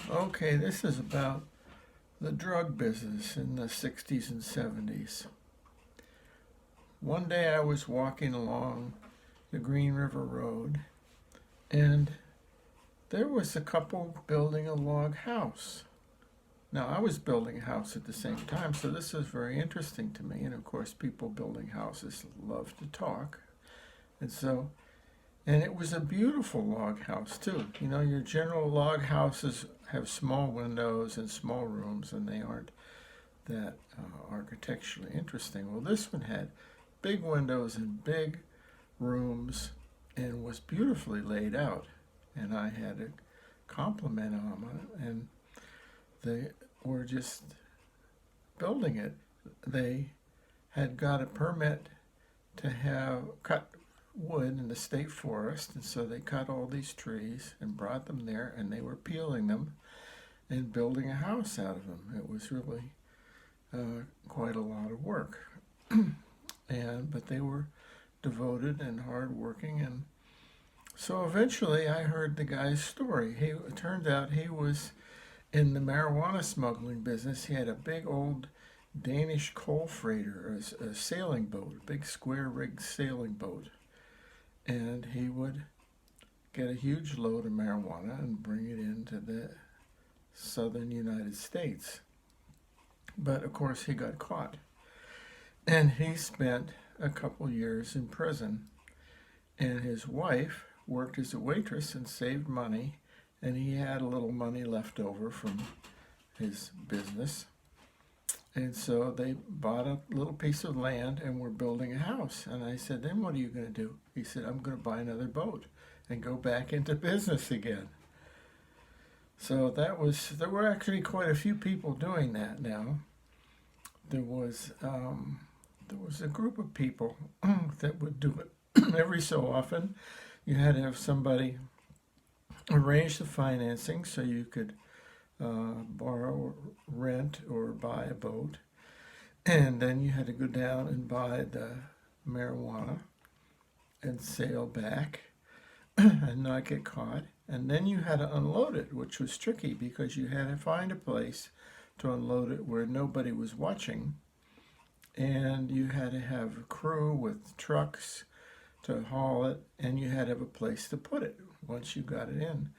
Okay, this is about the drug business in the 60s and 70s. One day I was walking along the Green River Road, and there was a couple building a log house. Now, I was building a house at the same time, so this was very interesting to me. And of course, people building houses love to talk. And so, and it was a beautiful log house, too. You know, your general log houses have small windows and small rooms, and they aren't that architecturally interesting. Well, this one had big windows and big rooms and was beautifully laid out. And I had a compliment on it, and they were just building it. They had got a permit to have cut wood in the state forest, and so they cut all these trees and brought them there, and they were peeling them and building a house out of them. It was really quite a lot of work, but they were devoted and hardworking, and so eventually I heard the guy's story. It turned out he was in the marijuana smuggling business. He had a big old Danish coal freighter, a sailing boat, a big square rigged sailing boat. And he would get a huge load of marijuana and bring it into the southern United States. But of course, he got caught. And he spent a couple years in prison. And his wife worked as a waitress and saved money. And he had a little money left over from his business. And so they bought a little piece of land and were building a house. And I said, then what are you going to do? He said, I'm going to buy another boat and go back into business again. So there were actually quite a few people doing that now. There was a group of people that would do it every so often. You had to have somebody arrange the financing so you could borrow, rent, or buy a boat. And then you had to go down and buy the marijuana and sail back and not get caught. And then you had to unload it, which was tricky because you had to find a place to unload it where nobody was watching. And you had to have a crew with trucks to haul it, and you had to have a place to put it once you got it in.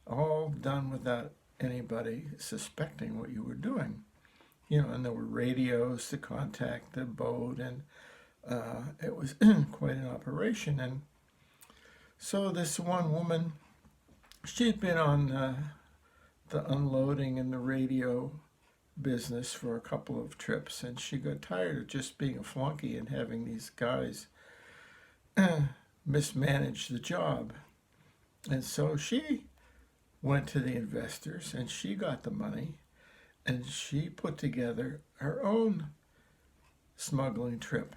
All done without anybody suspecting what you were doing. You know, and there were radios to contact the boat, and it was quite an operation. And so this one woman, she'd been on the unloading and the radio business for a couple of trips, and she got tired of just being a flunky and having these guys mismanage the job. And so she went to the investors and she got the money, and she put together her own smuggling trip,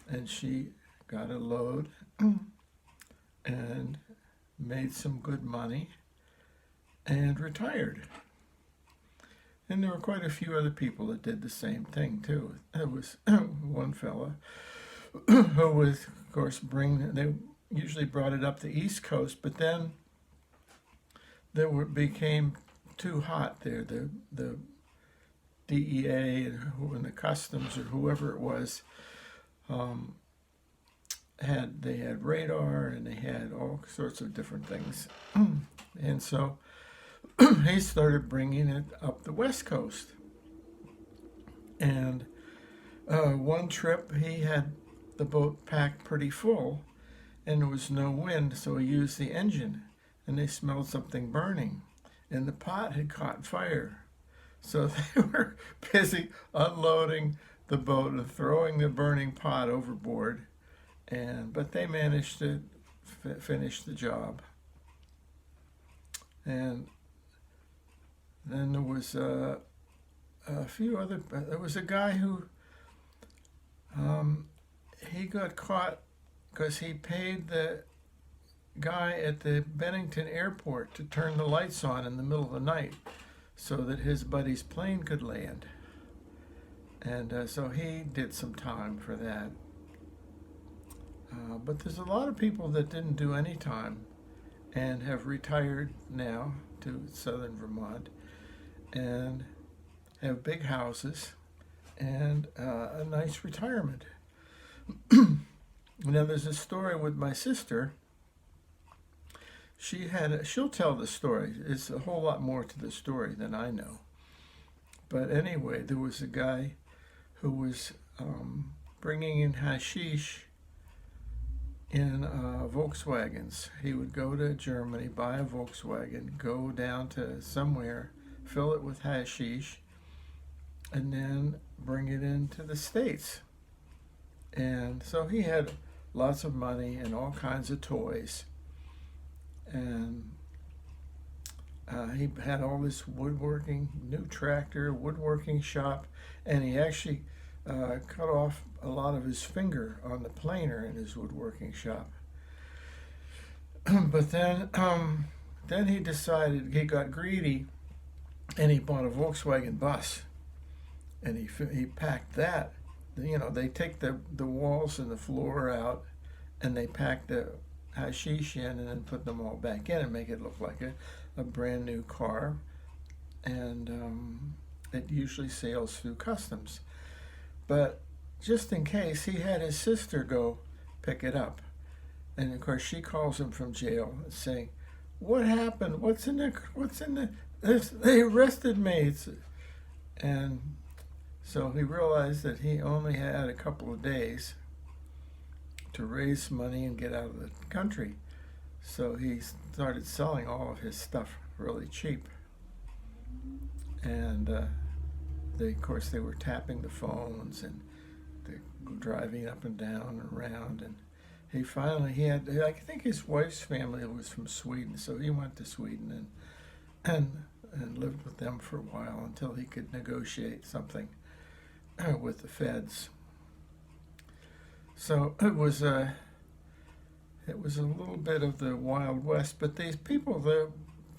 and she got a load and made some good money and retired. And there were quite a few other people that did the same thing too. There was one fella who was, of course, they usually brought it up the East Coast, but then became too hot there. The DEA and the customs or whoever it was had radar, and they had all sorts of different things. And so he started bringing it up the West Coast. And one trip he had the boat packed pretty full, and there was no wind, so he used the engine, and they smelled something burning, and the pot had caught fire. So they were busy unloading the boat and throwing the burning pot overboard, but they managed to finish the job. And then there was a few other. There was a guy who he got caught because he paid the guy at the Bennington airport to turn the lights on in the middle of the night so that his buddy's plane could land. And so he did some time for that. But there's a lot of people that didn't do any time and have retired now to southern Vermont, and have big houses and a nice retirement. Now, there's a story with my sister. She'll tell the story. It's a whole lot more to the story than I know. But anyway, there was a guy who was bringing in hashish in Volkswagens. He would go to Germany, buy a Volkswagen, go down to somewhere, fill it with hashish, and then bring it into the States. And so he had lots of money and all kinds of toys. And he had all this woodworking, new tractor, woodworking shop, and he actually cut off a lot of his finger on the planer in his woodworking shop. But then he decided, he got greedy, and he bought a Volkswagen bus, and he packed that. You know, they take the walls and the floor out, and they pack the hashish in, and then put them all back in and make it look like a brand new car. And it usually sails through customs. But just in case, he had his sister go pick it up. And of course, she calls him from jail saying, "What happened? What's in the, they arrested me." And so he realized that he only had a couple of days to raise money and get out of the country. So he started selling all of his stuff really cheap. And of course, they were tapping the phones and they were driving up and down and around. And I think his wife's family was from Sweden, so he went to Sweden and lived with them for a while until he could negotiate something with the feds. So it was a little bit of the Wild West, but these people, the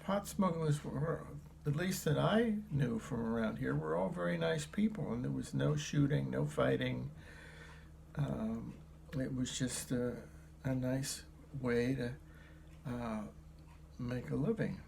pot smugglers, were, at least that I knew from around here, were all very nice people, and there was no shooting, no fighting. It was just a nice way to make a living.